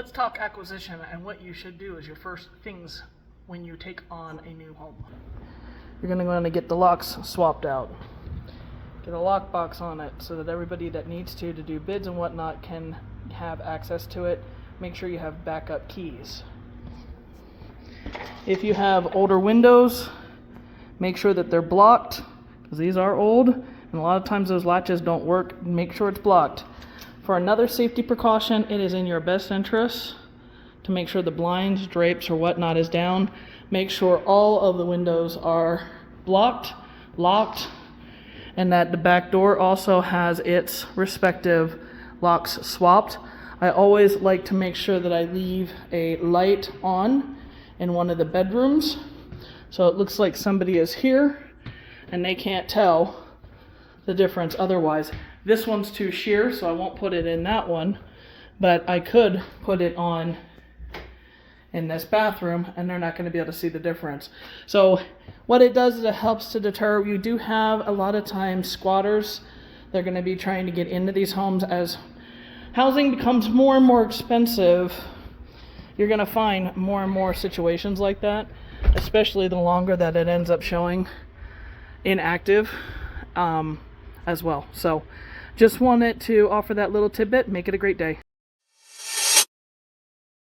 let's talk acquisition and what you should do as your first things when you take on a new home. You're going to want to get the locks swapped out. Get a lockbox on it so that everybody that needs to do bids and whatnot can have access to it. Make sure you have backup keys. If you have older windows, make sure that they're blocked, because these are old and a lot of times those latches don't work. Make sure it's blocked. For another safety precaution, it is in your best interest to make sure the blinds, drapes, or whatnot is down. Make sure all of the windows are blocked, locked, and that the back door also has its respective locks swapped. I always like to make sure that I leave a light on in one of the bedrooms so it looks like somebody is here and they can't tell the difference otherwise. This one's too sheer, so I won't put it in that one, but I could put it on in this bathroom and they're not going to be able to see the difference. So what it does is it helps to deter. You do have a lot of times squatters. They're going to be trying to get into these homes. As housing becomes more and more expensive, you're going to find more and more situations like that, especially the longer that it ends up showing inactive as well. So just wanted to offer that little tidbit. Make it a great day.